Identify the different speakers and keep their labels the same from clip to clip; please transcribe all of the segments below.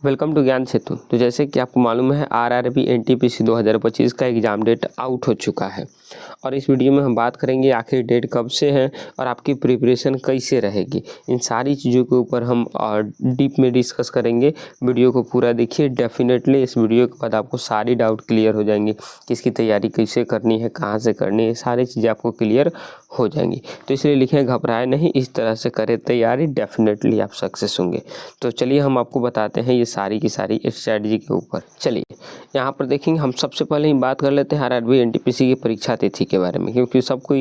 Speaker 1: Welcome to ज्ञान सेतु। तो जैसे कि आपको मालूम है आरआरबी एनटीपीसी 2025 का एग्ज़ाम डेट आउट हो चुका है और इस वीडियो में हम बात करेंगे आखिर डेट कब से है और आपकी प्रिपरेशन कैसे रहेगी। इन सारी चीज़ों के ऊपर हम डीप में डिस्कस करेंगे। वीडियो को पूरा देखिए। डेफिनेटली इस वीडियो के बाद आपको सारी डाउट क्लियर हो जाएंगे कि इसकी तैयारी कैसे करनी है, कहाँ से करनी है, सारी चीज़ें आपको क्लियर हो जाएंगी। तो इसलिए लिखें घबराए नहीं, इस तरह से करें तैयारी, डेफिनेटली आप सक्सेस होंगे। तो चलिए हम आपको बताते हैं ये सारी की सारी स्ट्रैटेजी के ऊपर। चलिए यहाँ पर देखेंगे, हम सबसे पहले ही बात कर लेते हैं आरआरबी एनटीपीसी की परीक्षा तिथि के बारे में, क्योंकि सबको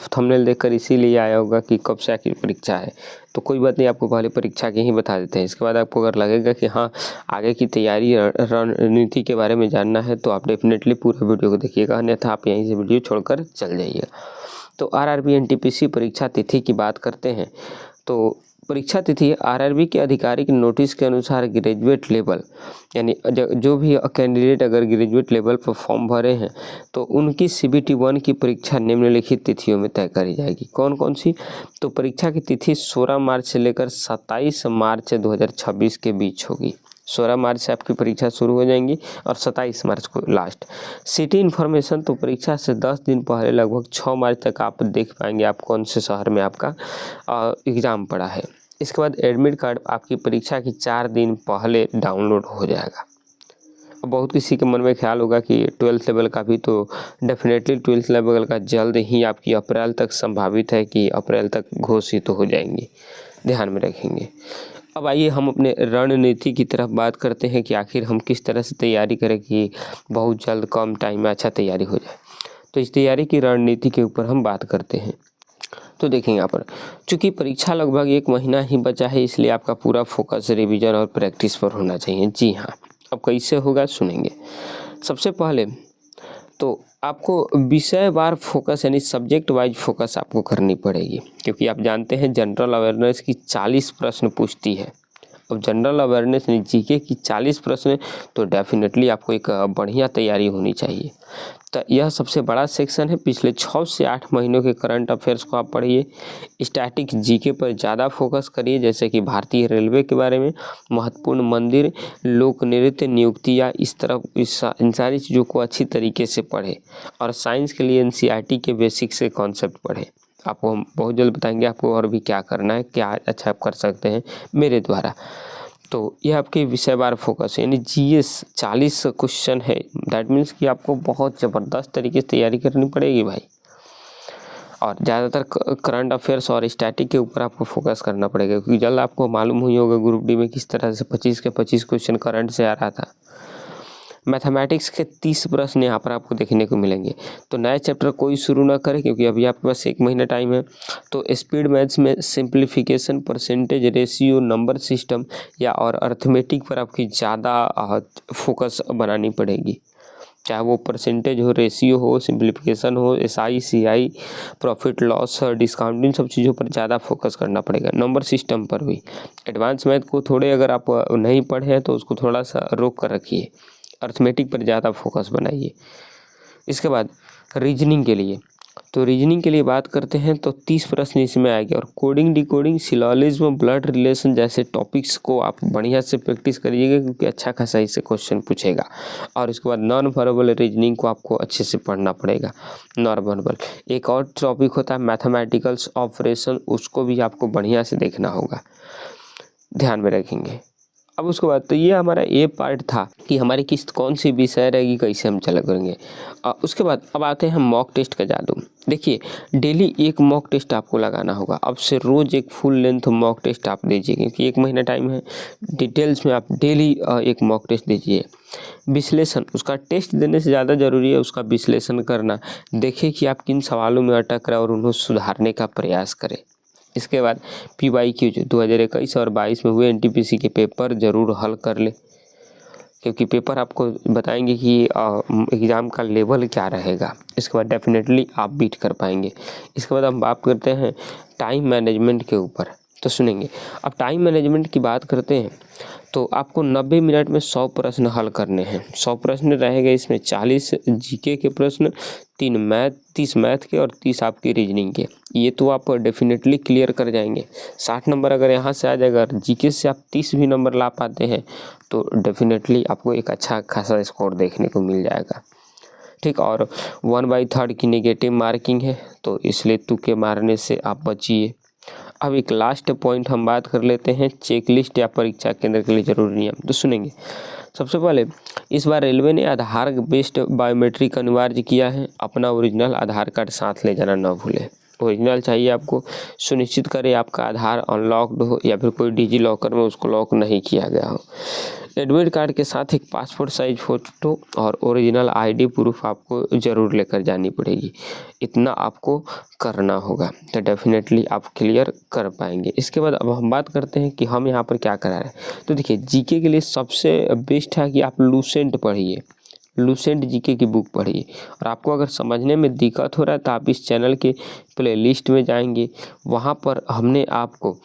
Speaker 1: थंबनेल देखकर इसीलिए आया होगा कि कब से आखिर परीक्षा है। तो कोई बात नहीं, आपको पहले परीक्षा के ही बता देते हैं। इसके बाद आपको अगर लगेगा कि हाँ आगे की तैयारी रणनीति के बारे में जानना है तो आप डेफिनेटली पूरा वीडियो को देखिएगा, अन्यथा आप यहीं से वीडियो छोड़कर चल जाइएगा। तो आरआरबी एनटीपीसी परीक्षा तिथि की बात करते हैं। तो परीक्षा तिथि आरआरबी के आधिकारिक नोटिस के अनुसार ग्रेजुएट लेवल यानी जो भी कैंडिडेट अगर ग्रेजुएट लेवल पर फॉर्म भरे हैं तो उनकी CBT 1 की परीक्षा निम्नलिखित तिथियों में तय करी जाएगी। कौन कौन सी? तो परीक्षा की तिथि 16 मार्च से लेकर 27 मार्च 2026 के बीच होगी। 16 मार्च से आपकी परीक्षा शुरू हो जाएंगी और 27 मार्च को लास्ट। सिटी इन्फॉर्मेशन तो परीक्षा से 10 दिन पहले लगभग 6 मार्च तक आप देख पाएंगे आप कौन से शहर में आपका एग्ज़ाम पड़ा है। इसके बाद एडमिट कार्ड आपकी परीक्षा की 4 दिन पहले डाउनलोड हो जाएगा। अब बहुत किसी के मन में ख्याल होगा कि 12th लेवल का भी, तो डेफिनेटली 12th लेवल का जल्द ही आपकी अप्रैल तक संभावित है कि अप्रैल तक घोषित हो जाएंगी, ध्यान में रखेंगे। अब आइए हम अपने रणनीति की तरफ बात करते हैं कि आखिर हम किस तरह से तैयारी करें कि बहुत जल्द कम टाइम में अच्छा तैयारी हो जाए। तो इस तैयारी की रणनीति के ऊपर हम बात करते हैं। तो देखेंगे यहाँ पर, चूँकि परीक्षा लगभग 1 महीना ही बचा है, इसलिए आपका पूरा फोकस रिवीजन और प्रैक्टिस पर होना चाहिए। जी हाँ, अब कैसे होगा सुनेंगे। सबसे पहले तो आपको विषय वार फोकस यानी सब्जेक्ट वाइज फोकस आपको करनी पड़ेगी, क्योंकि आप जानते हैं जनरल अवेयरनेस की 40 प्रश्न पूछती है। अब जनरल अवेयरनेस यानी जीके की 40 प्रश्न, तो डेफिनेटली आपको एक बढ़िया तैयारी होनी चाहिए। तो यह सबसे बड़ा सेक्शन है। पिछले 6 से 8 महीनों के करंट अफेयर्स को आप पढ़िए। स्टैटिक जीके पर ज़्यादा फोकस करिए, जैसे कि भारतीय रेलवे के बारे में, महत्वपूर्ण मंदिर, लोक नृत्य, नियुक्तियाँ, इन सारी चीज़ों को अच्छी तरीके से पढ़ें। और साइंस के लिए NCERT के बेसिक से कॉन्सेप्ट पढ़ें। आपको हम बहुत जल्द बताएंगे आपको और भी क्या करना है, क्या अच्छा आप कर सकते हैं मेरे द्वारा। तो यह आपके विषयवार फोकस है, यानी GS 40 क्वेश्चन है। दैट मीन्स कि आपको बहुत ज़बरदस्त तरीके से तैयारी करनी पड़ेगी भाई। और ज़्यादातर करंट अफेयर्स और स्टैटिक के ऊपर आपको फोकस करना पड़ेगा, क्योंकि जल्द आपको मालूम हुई होगा ग्रुप डी में किस तरह से 25 के 25 क्वेश्चन करंट से आ रहा था। मैथमेटिक्स के 30 प्रश्न यहाँ पर आपको देखने को मिलेंगे। तो नया चैप्टर कोई शुरू ना करें, क्योंकि अभी आपके पास 1 महीना टाइम है। तो स्पीड मैथ्स में simplification, percentage, ratio, number system या और अर्थमेटिक पर आपकी ज़्यादा फोकस बनानी पड़ेगी। चाहे वो परसेंटेज हो, रेशियो हो, सिंप्लीफिकेशन हो, SI CI, profit loss, discount, इन सब चीज़ों पर ज़्यादा फोकस करना पड़ेगा। नंबर सिस्टम पर भी। एडवांस मैथ को थोड़े अगर आप नहीं पढ़े हैं तो उसको थोड़ा सा रोक कर रखिए। अर्थमेटिक पर ज़्यादा फोकस बनाइए। इसके बाद रीजनिंग के लिए, तो रीजनिंग के लिए बात करते हैं तो 30 प्रश्न इसमें आएंगे। और coding, decoding, syllogism, blood relation जैसे टॉपिक्स को आप बढ़िया से प्रैक्टिस करिएगा, क्योंकि अच्छा खासा इससे क्वेश्चन पूछेगा। और इसके बाद नॉन वर्बल रीजनिंग को आपको अच्छे से पढ़ना पड़ेगा। नॉन वर्बल एक और टॉपिक होता है मैथमेटिकल्स ऑपरेशन, उसको भी आपको बढ़िया से देखना होगा, ध्यान में रखेंगे। अब उसके बाद तो ये हमारा ए पार्ट था कि हमारी किस्त कौन सी विषय रहेगी, कैसे हम चला करेंगे। उसके बाद अब आते हैं मॉक टेस्ट का जादू। देखिए डेली एक मॉक टेस्ट आपको लगाना होगा। अब से रोज़ एक फुल लेंथ मॉक टेस्ट आप दीजिए, क्योंकि 1 महीना टाइम है। डिटेल्स में आप डेली एक मॉक टेस्ट दीजिए। विश्लेषण, उसका टेस्ट देने से ज़्यादा ज़रूरी है उसका विश्लेषण करना। देखिए कि आप किन सवालों में अटक रहे हैं और उन्हें सुधारने का प्रयास करें। इसके बाद PYQ जो 2021 और 22 में हुए NTPC के पेपर ज़रूर हल कर ले, क्योंकि पेपर आपको बताएंगे कि एग्ज़ाम का लेवल क्या रहेगा। इसके बाद डेफिनेटली आप बीट कर पाएंगे। इसके बाद हम बात करते हैं टाइम मैनेजमेंट के ऊपर। तो सुनेंगे। अब टाइम मैनेजमेंट की बात करते हैं तो आपको 90 मिनट में 100 प्रश्न हल करने हैं। 100 प्रश्न रहेंगे, इसमें 40 जीके के प्रश्न, 30 मैथ के और 30 आपकी रीजनिंग के। ये तो आप डेफिनेटली क्लियर कर जाएंगे। 60 नंबर अगर यहाँ से आ जाएगा, जीके से आप 30 भी नंबर ला पाते हैं तो डेफिनेटली आपको एक अच्छा खासा स्कोर देखने को मिल जाएगा। ठीक, और 1/3 की नेगेटिव मार्किंग है, तो इसलिए तुक्के मारने से आप बचिए। अब एक लास्ट पॉइंट हम बात कर लेते हैं, चेकलिस्ट या परीक्षा केंद्र के लिए जरूरी नियम। तो सुनेंगे। सबसे पहले इस बार रेलवे ने आधार बेस्ड बायोमेट्रिक अनिवार्य किया है। अपना ओरिजिनल आधार कार्ड साथ ले जाना ना भूलें। ओरिजिनल चाहिए आपको। सुनिश्चित करें आपका आधार अनलॉक्ड हो या फिर कोई डिजी लॉकर में उसको लॉक नहीं किया गया हो। एडमिट कार्ड के साथ एक पासपोर्ट साइज फ़ोटो और ओरिजिनल आईडी प्रूफ आपको ज़रूर लेकर जानी पड़ेगी। इतना आपको करना होगा तो डेफिनेटली आप क्लियर कर पाएंगे। इसके बाद अब हम बात करते हैं कि हम यहाँ पर क्या करा रहे हैं। तो देखिए, जीके के लिए सबसे बेस्ट है कि आप लूसेंट पढ़िए। लूसेंट जीके की बुक पढ़िए। और आपको अगर समझने में दिक्कत हो रहा है तो आप इस चैनल के प्लेलिस्ट में जाएंगे, वहाँ पर हमने आपको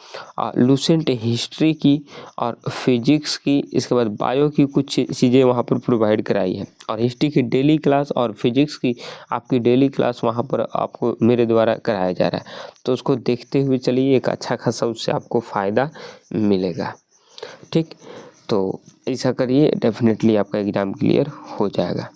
Speaker 1: लूसेंट हिस्ट्री की और फिजिक्स की, इसके बाद बायो की कुछ चीज़ें वहाँ पर प्रोवाइड कराई है। और हिस्ट्री की डेली क्लास और फिजिक्स की आपकी डेली क्लास वहाँ पर आपको मेरे द्वारा कराया जा रहा है। तो उसको देखते हुए चलिए, एक अच्छा खासा उससे आपको फ़ायदा मिलेगा। ठीक, तो ऐसा करिए, डेफिनेटली आपका एग्ज़ाम क्लियर हो जाएगा।